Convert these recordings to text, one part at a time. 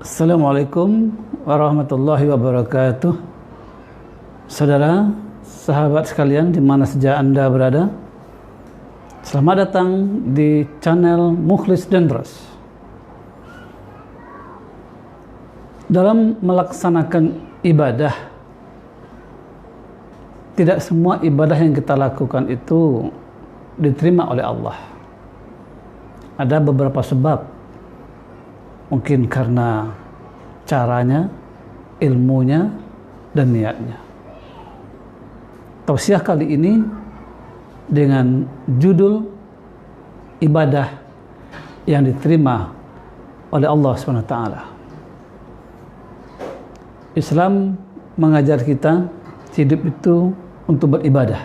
Assalamualaikum warahmatullahi wabarakatuh. Saudara, sahabat sekalian di mana saja Anda berada, selamat datang di channel Mukhlis Dendros. Dalam melaksanakan ibadah, tidak semua ibadah yang kita lakukan itu diterima oleh Allah. Ada beberapa sebab. Mungkin karena caranya, ilmunya, dan niatnya. Tausiah kali ini dengan judul ibadah yang diterima oleh Allah SWT. Islam mengajar kita hidup itu untuk beribadah.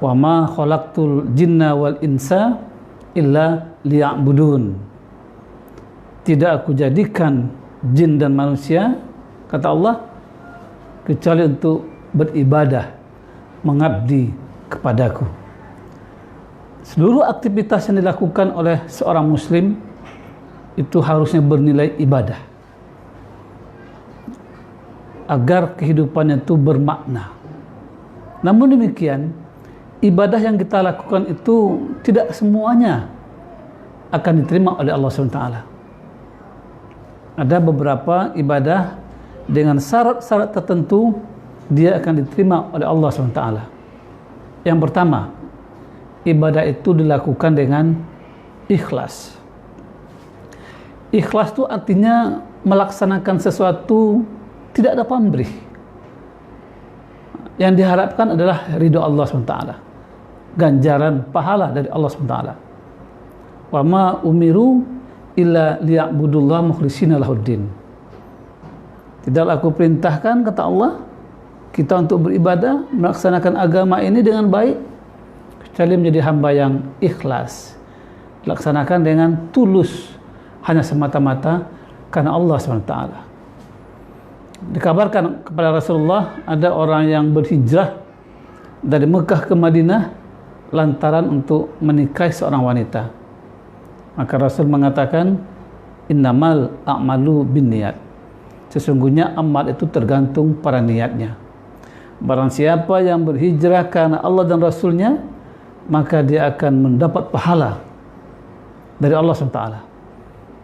Wa ma khalaqtul jinna wal insa illa liya'budun. Tidak aku jadikan jin dan manusia, kata Allah, kecuali untuk beribadah, mengabdi kepadaku. Seluruh aktivitas yang dilakukan oleh seorang muslim itu harusnya bernilai ibadah, agar kehidupannya itu bermakna. Namun demikian, ibadah yang kita lakukan itu tidak semuanya akan diterima oleh Allah SWT. Ada beberapa ibadah dengan syarat-syarat tertentu dia akan diterima oleh Allah SWT. Yang pertama, ibadah itu dilakukan dengan ikhlas. Ikhlas itu artinya melaksanakan sesuatu tidak ada pamrih. Yang diharapkan adalah ridho Allah SWT, ganjaran pahala dari Allah SWT. Wa ma umiru illa liya'budullah mukhlishina lahuddin. Tidaklah aku perintahkan, kata Allah, kita untuk beribadah, melaksanakan agama ini dengan baik, kecuali menjadi hamba yang ikhlas, laksanakan dengan tulus, hanya semata-mata karena Allah SWT. Dikabarkan kepada Rasulullah, ada orang yang berhijrah dari Mekah ke Madinah lantaran untuk menikahi seorang wanita. Maka Rasul mengatakan, innamal a'malu binniyat. Sesungguhnya amal itu tergantung pada niatnya. Barang siapa yang berhijrah karena Allah dan Rasulnya, maka dia akan mendapat pahala dari Allah SWT.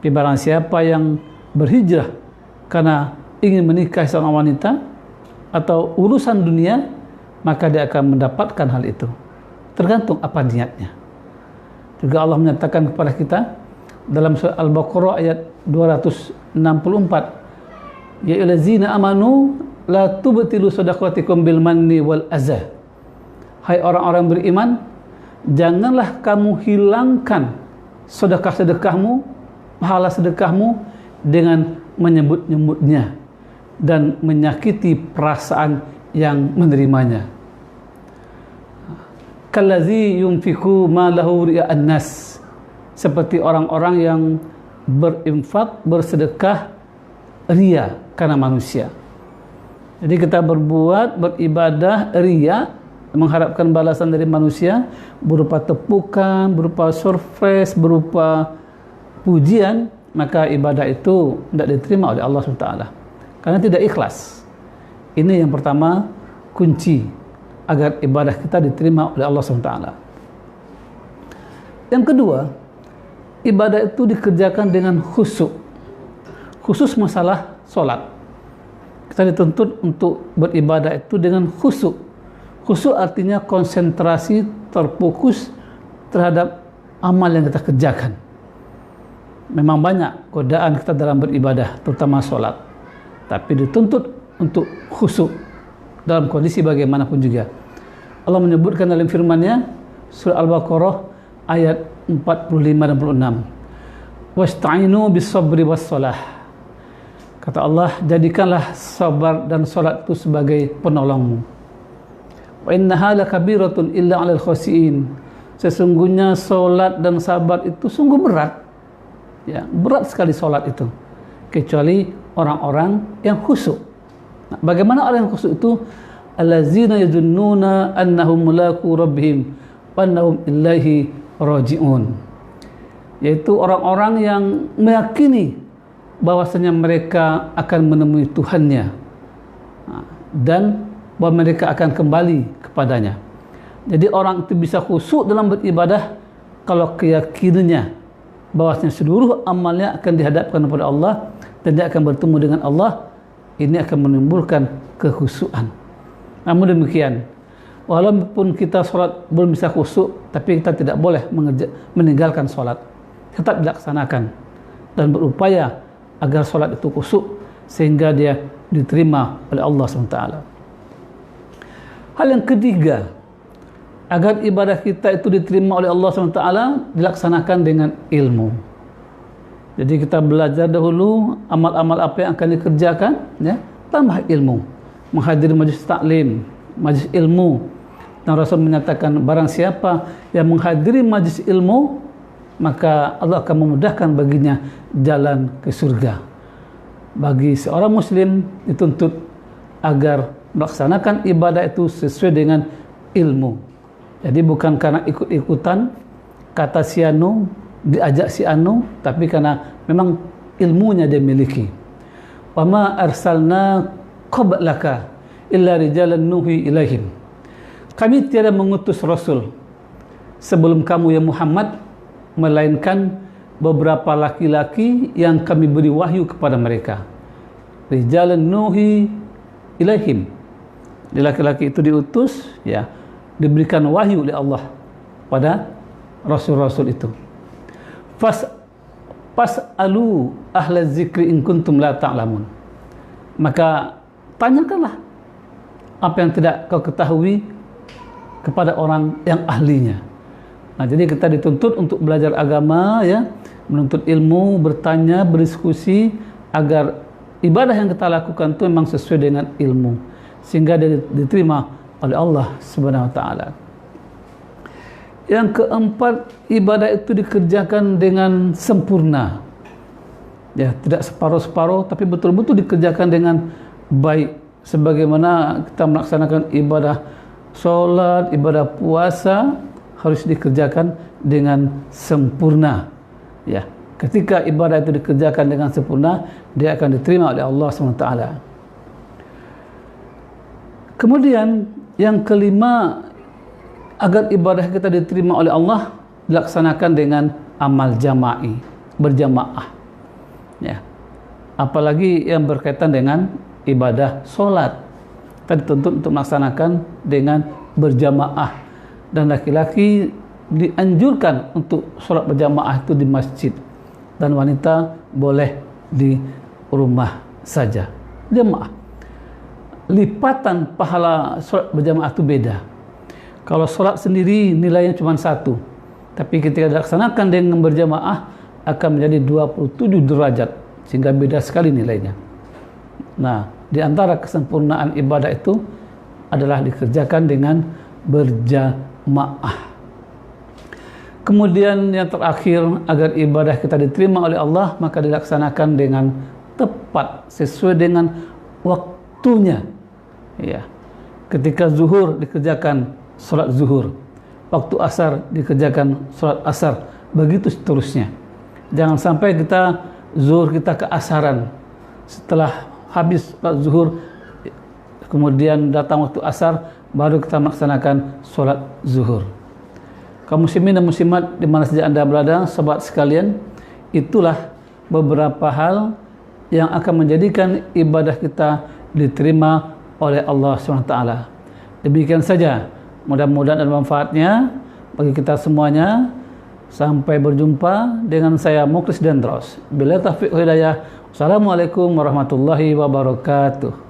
Tapi barang siapa yang berhijrah karena ingin menikahi seorang wanita atau urusan dunia, maka dia akan mendapatkan hal itu. Tergantung apa niatnya. Juga Allah menyatakan kepada kita dalam surah Al-Baqarah ayat 264, ya ayyuhallazina amanu la tubtilu shadaqatikum bil manni wal azah. Hai orang-orang beriman, janganlah kamu hilangkan sedekah-sedekahmu, pahala sedekahmu dengan menyebut-nyebutnya dan menyakiti perasaan yang menerimanya. Kallazi yunfiku ma lahu ria'an nas, seperti orang-orang yang berinfak, bersedekah ria karena manusia. Jadi kita beribadah ria, mengharapkan balasan dari manusia berupa tepukan, berupa surprise, berupa pujian, maka ibadah itu tidak diterima oleh Allah SWT karena tidak ikhlas. Ini yang pertama, kunci agar ibadah kita diterima oleh Allah SWT. Yang kedua, ibadah itu dikerjakan dengan khusyuk. Khusus masalah sholat, kita dituntut untuk beribadah itu dengan khusyuk. Khusyuk artinya konsentrasi, terfokus terhadap amal yang kita kerjakan. Memang banyak godaan kita dalam beribadah, terutama sholat, tapi dituntut untuk khusyuk dalam kondisi bagaimanapun juga. Allah menyebutkan dalam firman-Nya surah Al-Baqarah ayat 45 dan 46, wasta'inu bis-sabri was-shalah. Kata Allah, jadikanlah sabar dan salat itu sebagai penolongmu. Wa innaha lakabiratun illa 'alal khashiin. Sesungguhnya salat dan sabar itu sungguh berat. Ya, berat sekali salat itu, kecuali orang-orang yang khusyuk. Nah, bagaimana orang yang khusyuk itu? Allazina yazunnuna annahum mulaqu rabbihim wa annahum ilaihi raji'un. yaitu orang-orang yang meyakini bahwasanya mereka akan menemui Tuhannya dan bahwa mereka akan kembali kepadanya. Jadi orang itu bisa khusyuk dalam beribadah kalau keyakinannya bahwasanya seluruh amalnya akan dihadapkan kepada Allah dan dia akan bertemu dengan Allah. Ini akan menimbulkan kekhusyukan. Namun demikian, walaupun kita sholat belum bisa khusyuk, tapi kita tidak boleh meninggalkan sholat. Tetap dilaksanakan dan berupaya agar sholat itu khusyuk sehingga dia diterima oleh Allah SWT. Hal yang ketiga, agar ibadah kita itu diterima oleh Allah SWT, dilaksanakan dengan ilmu. Jadi kita belajar dahulu amal-amal apa yang akan dikerjakan, ya, tambah ilmu. Menghadiri majlis taklim, majlis ilmu. Dan Rasul menyatakan barang siapa yang menghadiri majlis ilmu, maka Allah akan memudahkan baginya jalan ke surga. Bagi seorang muslim dituntut agar melaksanakan ibadah itu sesuai dengan ilmu. Jadi bukan karena ikut-ikutan, kata si anu, diajak si anu, tapi karena memang ilmunya dia miliki. Wa ma arsalna qablaka illa rijalan nuhi ilaihim. Kami tiada mengutus rasul sebelum kamu ya Muhammad, melainkan beberapa laki-laki yang kami beri wahyu kepada mereka. Rijalan nuhi ilaihim. Laki-laki itu diutus, ya, diberikan wahyu oleh Allah pada rasul-rasul itu. Fas'alu ahla zikri in kuntum la ta'lamun. Maka tanyakanlah apa yang tidak kau ketahui kepada orang yang ahlinya. Nah, jadi kita dituntut untuk belajar agama, ya, menuntut ilmu, bertanya, berdiskusi agar ibadah yang kita lakukan itu memang sesuai dengan ilmu sehingga dia diterima oleh Allah Subhanahu wa taala. Yang keempat, ibadah itu dikerjakan dengan sempurna. Ya, tidak separuh-separuh, tapi betul-betul dikerjakan dengan baik. Sebagaimana kita melaksanakan ibadah sholat, ibadah puasa, harus dikerjakan dengan sempurna. Ya, ketika ibadah itu dikerjakan dengan sempurna, dia akan diterima oleh Allah SWT. Kemudian, yang kelima, agar ibadah kita diterima oleh Allah, dilaksanakan dengan amal jama'i, berjamaah. Ya. Apalagi yang berkaitan dengan ibadah sholat, kita dituntut untuk melaksanakan dengan berjamaah. Dan laki-laki dianjurkan untuk sholat berjamaah itu di masjid, dan wanita boleh di rumah saja. Jamaah. Lipatan pahala sholat berjamaah itu beda. Kalau sholat sendiri nilainya cuma 1, tapi ketika dilaksanakan dengan berjamaah akan menjadi 27 derajat, sehingga beda sekali nilainya. Nah, di antara kesempurnaan ibadah itu adalah dikerjakan dengan berjamaah. Kemudian yang terakhir, agar ibadah kita diterima oleh Allah, maka dilaksanakan dengan tepat, sesuai dengan waktunya. Ya. Ketika zuhur dikerjakan sholat zuhur, waktu asar dikerjakan sholat asar, begitu seterusnya. Jangan sampai kita zuhur kita keasaran, setelah habis sholat zuhur kemudian datang waktu asar baru kita melaksanakan sholat zuhur. Kaum muslimin dan muslimat di mana saja anda berada, sahabat sekalian, itulah beberapa hal yang akan menjadikan ibadah kita diterima oleh Allah SWT. Demikian saja, mudah-mudahan ada manfaatnya bagi kita semuanya. Sampai berjumpa dengan saya Mukhlis Dendros. Bila taufiq hidayah. Assalamualaikum warahmatullahi wabarakatuh.